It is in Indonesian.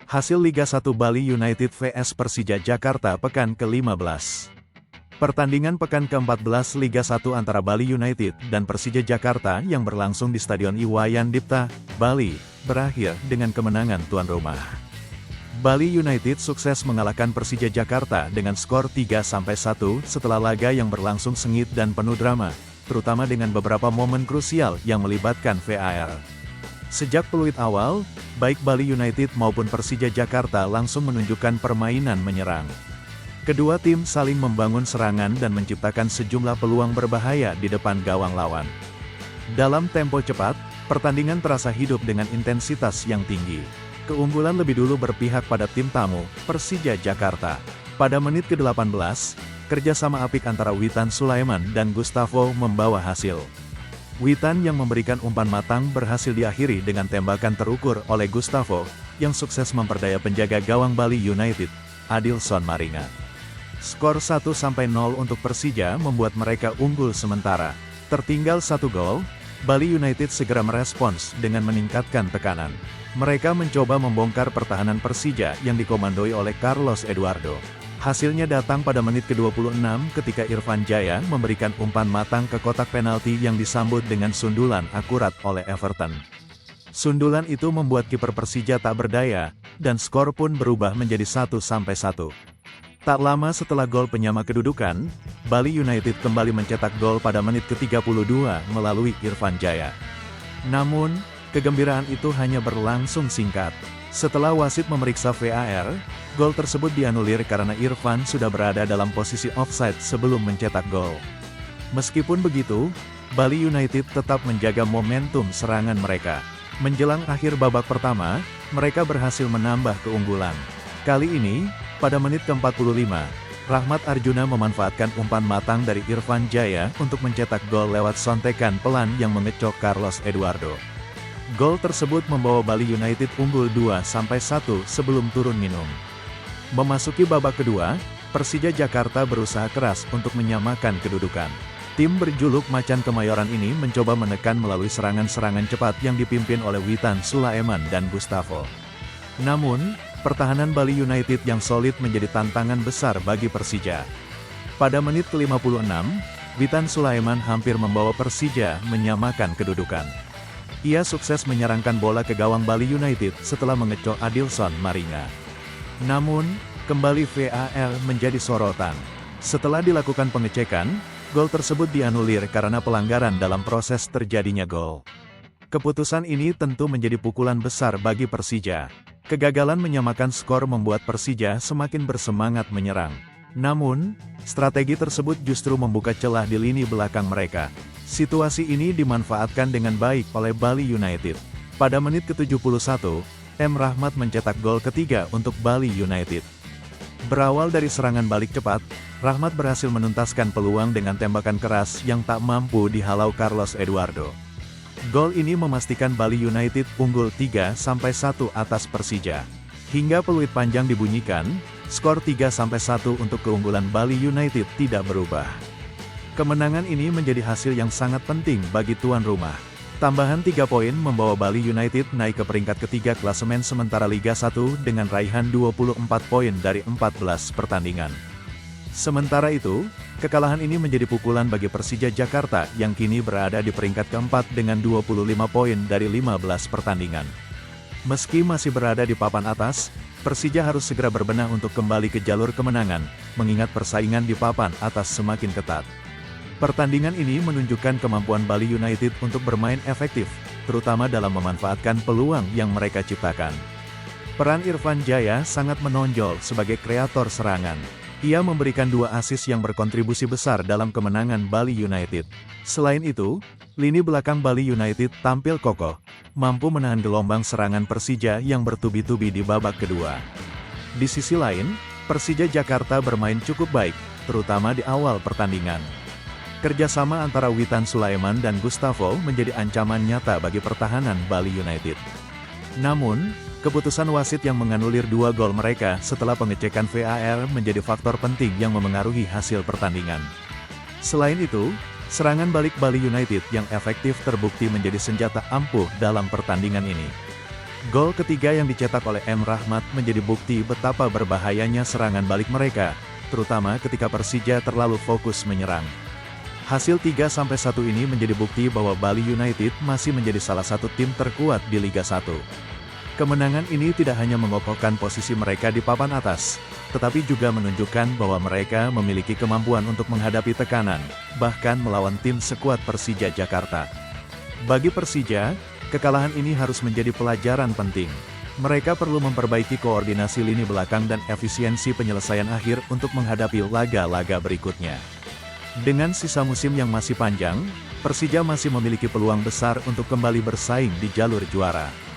Hasil Liga 1 Bali United vs Persija Jakarta pekan ke-15. Pertandingan pekan ke-14 Liga 1 antara Bali United dan Persija Jakarta yang berlangsung di Stadion Iwayan Dipta, Bali, berakhir dengan kemenangan tuan rumah. Bali United sukses mengalahkan Persija Jakarta dengan skor 3-1 setelah laga yang berlangsung sengit dan penuh drama, terutama dengan beberapa momen krusial yang melibatkan VAR. Sejak peluit awal, baik Bali United maupun Persija Jakarta langsung menunjukkan permainan menyerang. Kedua tim saling membangun serangan dan menciptakan sejumlah peluang berbahaya di depan gawang lawan. Dalam tempo cepat, pertandingan terasa hidup dengan intensitas yang tinggi. Keunggulan lebih dulu berpihak pada tim tamu, Persija Jakarta. Pada menit ke-18, kerjasama apik antara Witan Sulaiman dan Gustavo membawa hasil. Witan yang memberikan umpan matang berhasil diakhiri dengan tembakan terukur oleh Gustavo, yang sukses memperdaya penjaga gawang Bali United, Adilson Maringa. Skor 1-0 untuk Persija membuat mereka unggul sementara. Tertinggal 1 gol, Bali United segera merespons dengan meningkatkan tekanan. Mereka mencoba membongkar pertahanan Persija yang dikomandoi oleh Carlos Eduardo. Hasilnya datang pada menit ke-26 ketika Irfan Jaya memberikan umpan matang ke kotak penalti yang disambut dengan sundulan akurat oleh Everton. Sundulan itu membuat kiper Persija tak berdaya, dan skor pun berubah menjadi 1-1. Tak lama setelah gol penyama kedudukan, Bali United kembali mencetak gol pada menit ke-32 melalui Irfan Jaya. Namun, kegembiraan itu hanya berlangsung singkat. Setelah wasit memeriksa VAR, gol tersebut dianulir karena Irfan sudah berada dalam posisi offside sebelum mencetak gol. Meskipun begitu, Bali United tetap menjaga momentum serangan mereka. Menjelang akhir babak pertama, mereka berhasil menambah keunggulan. Kali ini, pada menit ke-45, Rahmat Arjuna memanfaatkan umpan matang dari Irfan Jaya untuk mencetak gol lewat sontekan pelan yang mengecok Carlos Eduardo. Gol tersebut membawa Bali United unggul 2-1 sebelum turun minum. Memasuki babak kedua, Persija Jakarta berusaha keras untuk menyamakan kedudukan. Tim berjuluk Macan Kemayoran ini mencoba menekan melalui serangan-serangan cepat yang dipimpin oleh Witan Sulaiman dan Gustavo. Namun, pertahanan Bali United yang solid menjadi tantangan besar bagi Persija. Pada menit ke-56, Witan Sulaiman hampir membawa Persija menyamakan kedudukan. Ia sukses menyerangkan bola ke gawang Bali United setelah mengecok Adilson Maringa. Namun, kembali VAR menjadi sorotan. Setelah dilakukan pengecekan, gol tersebut dianulir karena pelanggaran dalam proses terjadinya gol. Keputusan ini tentu menjadi pukulan besar bagi Persija. Kegagalan menyamakan skor membuat Persija semakin bersemangat menyerang. Namun, strategi tersebut justru membuka celah di lini belakang mereka. Situasi ini dimanfaatkan dengan baik oleh Bali United. Pada menit ke-71, M. Rahmat mencetak gol ketiga untuk Bali United. Berawal dari serangan balik cepat, Rahmat berhasil menuntaskan peluang dengan tembakan keras yang tak mampu dihalau Carlos Eduardo. Gol ini memastikan Bali United unggul 3-1 atas Persija. Hingga peluit panjang dibunyikan, skor 3-1 untuk keunggulan Bali United tidak berubah. Kemenangan ini menjadi hasil yang sangat penting bagi tuan rumah. Tambahan 3 poin membawa Bali United naik ke peringkat ketiga klasemen sementara Liga 1 dengan raihan 24 poin dari 14 pertandingan. Sementara itu, kekalahan ini menjadi pukulan bagi Persija Jakarta yang kini berada di peringkat keempat dengan 25 poin dari 15 pertandingan. Meski masih berada di papan atas, Persija harus segera berbenah untuk kembali ke jalur kemenangan, mengingat persaingan di papan atas semakin ketat. Pertandingan ini menunjukkan kemampuan Bali United untuk bermain efektif, terutama dalam memanfaatkan peluang yang mereka ciptakan. Peran Irfan Jaya sangat menonjol sebagai kreator serangan. Ia memberikan 2 assist yang berkontribusi besar dalam kemenangan Bali United. Selain itu, lini belakang Bali United tampil kokoh, mampu menahan gelombang serangan Persija yang bertubi-tubi di babak kedua. Di sisi lain, Persija Jakarta bermain cukup baik, terutama di awal pertandingan. Kerjasama antara Witan Sulaiman dan Gustavo menjadi ancaman nyata bagi pertahanan Bali United. Namun, keputusan wasit yang menganulir 2 gol mereka setelah pengecekan VAR menjadi faktor penting yang memengaruhi hasil pertandingan. Selain itu, serangan balik Bali United yang efektif terbukti menjadi senjata ampuh dalam pertandingan ini. Gol ketiga yang dicetak oleh M. Rahmat menjadi bukti betapa berbahayanya serangan balik mereka, terutama ketika Persija terlalu fokus menyerang. Hasil 3-1 ini menjadi bukti bahwa Bali United masih menjadi salah satu tim terkuat di Liga 1. Kemenangan ini tidak hanya mengokohkan posisi mereka di papan atas, tetapi juga menunjukkan bahwa mereka memiliki kemampuan untuk menghadapi tekanan, bahkan melawan tim sekuat Persija Jakarta. Bagi Persija, kekalahan ini harus menjadi pelajaran penting. Mereka perlu memperbaiki koordinasi lini belakang dan efisiensi penyelesaian akhir untuk menghadapi laga-laga berikutnya. Dengan sisa musim yang masih panjang, Persija masih memiliki peluang besar untuk kembali bersaing di jalur juara.